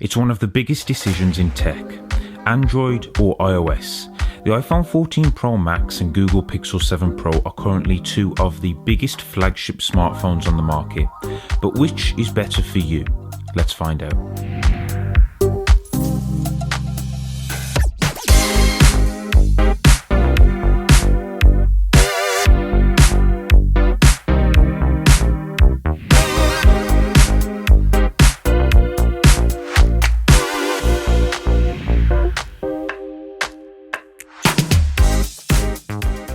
It's one of the biggest decisions in tech, Android or iOS. The iPhone 14 Pro Max and Google Pixel 7 Pro are currently two of the biggest flagship smartphones on the market. But which is better for you? Let's find out.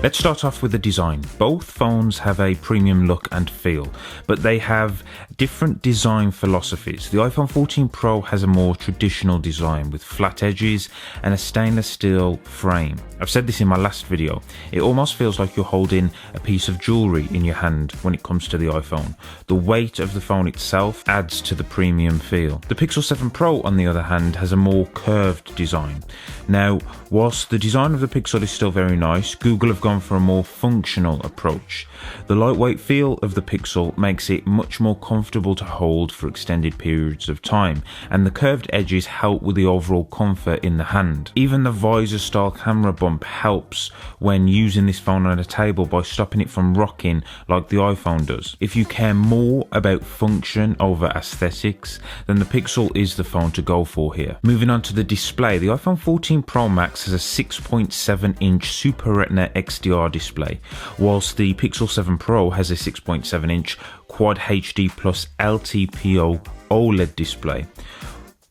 Let's start off with the design. Both phones have a premium look and feel, but they have different design philosophies. The iPhone 14 Pro has a more traditional design with flat edges and a stainless steel frame. I've said this in my last video. It almost feels like you're holding a piece of jewellery in your hand when it comes to the iPhone. The weight of the phone itself adds to the premium feel. The Pixel 7 Pro, on the other hand, has a more curved design. Now, whilst the design of the Pixel is still very nice, Google have gone for a more functional approach. The lightweight feel of the Pixel makes it much more comfortable to hold for extended periods of time, and the curved edges help with the overall comfort in the hand. Even the visor style camera bump helps when using this phone on a table by stopping it from rocking like the iPhone does. If you care more about function over aesthetics, then the Pixel is the phone to go for here. Moving on to the display, the iPhone 14 Pro Max has a 6.7-inch Super Retina XDR display, whilst the Pixel 7 Pro has a 6.7-inch Quad HD Plus LTPO OLED display.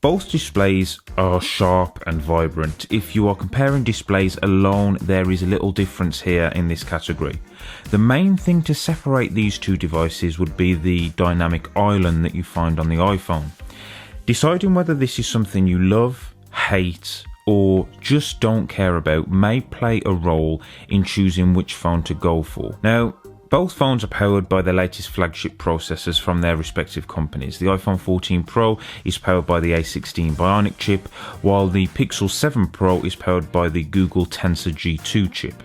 Both displays are sharp and vibrant. If you are comparing displays alone, there is a little difference here in this category. The main thing to separate these two devices would be the dynamic island that you find on the iPhone. Deciding whether this is something you love, hate, or just don't care about may play a role in choosing which phone to go for. Now, both phones are powered by the latest flagship processors from their respective companies. The iPhone 14 Pro is powered by the A16 Bionic chip, while the Pixel 7 Pro is powered by the Google Tensor G2 chip.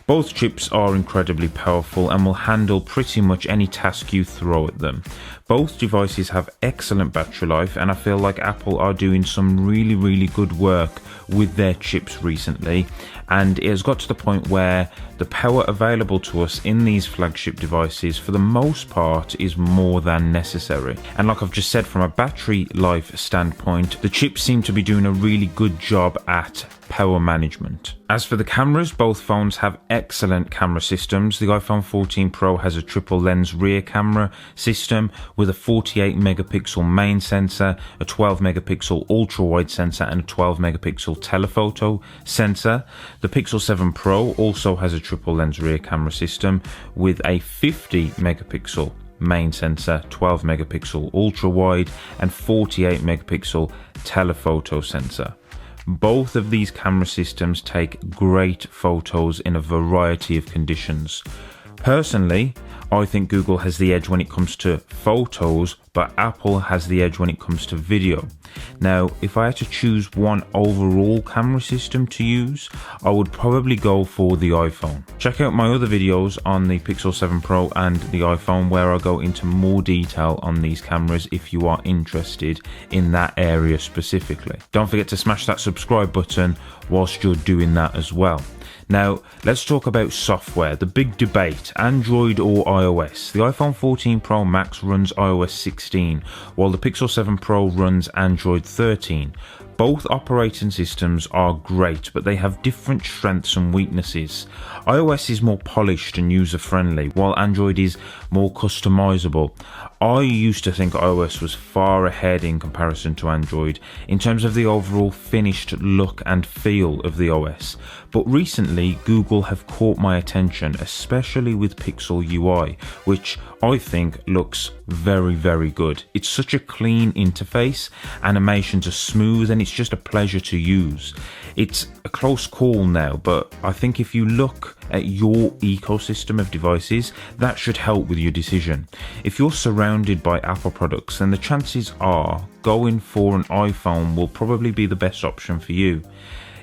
Both chips are incredibly powerful and will handle pretty much any task you throw at them. Both devices have excellent battery life, and I feel like Apple are doing some really good work with their chips recently, and it has got to the point where the power available to us in these flagship devices for the most part is more than necessary. And like I've just said, from a battery life standpoint, the chips seem to be doing a really good job at power management. As for the cameras, both phones have excellent camera systems. The iPhone 14 Pro has a triple lens rear camera system with a 48 megapixel main sensor, a 12 megapixel ultra wide sensor, and a 12 megapixel telephoto sensor. The Pixel 7 Pro also has a triple lens rear camera system with a 50 megapixel main sensor, 12 megapixel ultra wide, and 48 megapixel telephoto sensor. Both of these camera systems take great photos in a variety of conditions. Personally, I think Google has the edge when it comes to photos, but Apple has the edge when it comes to video. Now, if I had to choose one overall camera system to use, I would probably go for the iPhone. Check out my other videos on the Pixel 7 Pro and the iPhone where I go into more detail on these cameras if you are interested in that area specifically. Don't forget to smash that subscribe button whilst you're doing that as well. Now, let's talk about software. The big debate, Android or iOS. The iPhone 14 Pro Max runs iOS 16, while the Pixel 7 Pro runs Android 13. Both operating systems are great, but they have different strengths and weaknesses. iOS is more polished and user-friendly, while Android is more customizable. I used to think iOS was far ahead in comparison to Android in terms of the overall finished look and feel of the OS, but recently Google have caught my attention, especially with Pixel UI, which I think looks very good. It's such a clean interface, animations are smooth, and it's just a pleasure to use. It's a close call now, but I think if you look at your ecosystem of devices, that should help with your decision. If you're surrounded by Apple products, then the chances are going for an iPhone will probably be the best option for you.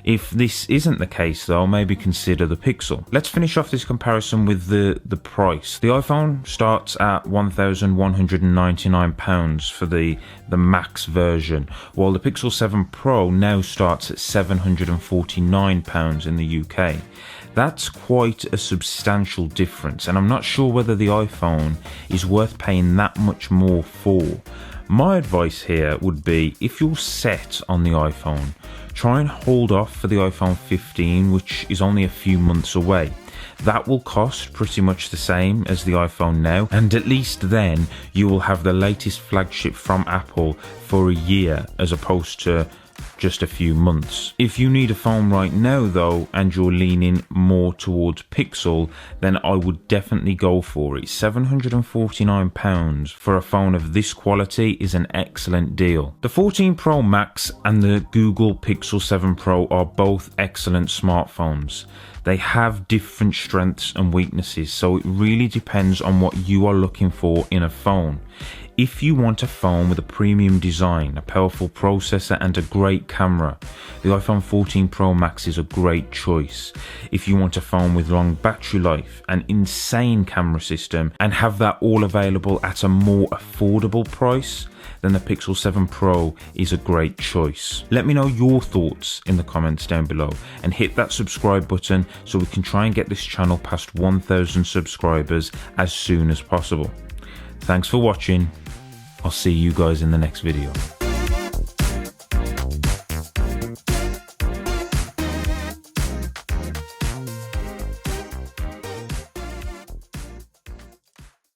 If this isn't the case though, maybe consider the Pixel. Let's finish off this comparison with the price. The iPhone starts at £1,199 for the max version, while the Pixel 7 Pro now starts at £749 in the UK. That's quite a substantial difference, and I'm not sure whether the iPhone is worth paying that much more for. My advice here would be, if you're set on the iPhone, try and hold off for the iPhone 15, which is only a few months away. That will cost pretty much the same as the iPhone now, and at least then you will have the latest flagship from Apple for a year as opposed to just a few months. If you need a phone right now though, and you're leaning more towards Pixel, then I would definitely go for it. £749 for a phone of this quality is an excellent deal. The 14 Pro Max and the Google Pixel 7 Pro are both excellent smartphones. They have different strengths and weaknesses, so it really depends on what you are looking for in a phone. If you want a phone with a premium design, a powerful processor and a great camera, the iPhone 14 Pro Max is a great choice. If you want a phone with long battery life, an insane camera system, and have that all available at a more affordable price, then the Pixel 7 Pro is a great choice. Let me know your thoughts in the comments down below, and hit that subscribe button so we can try and get this channel past 1,000 subscribers as soon as possible. Thanks for watching. I'll see you guys in the next video.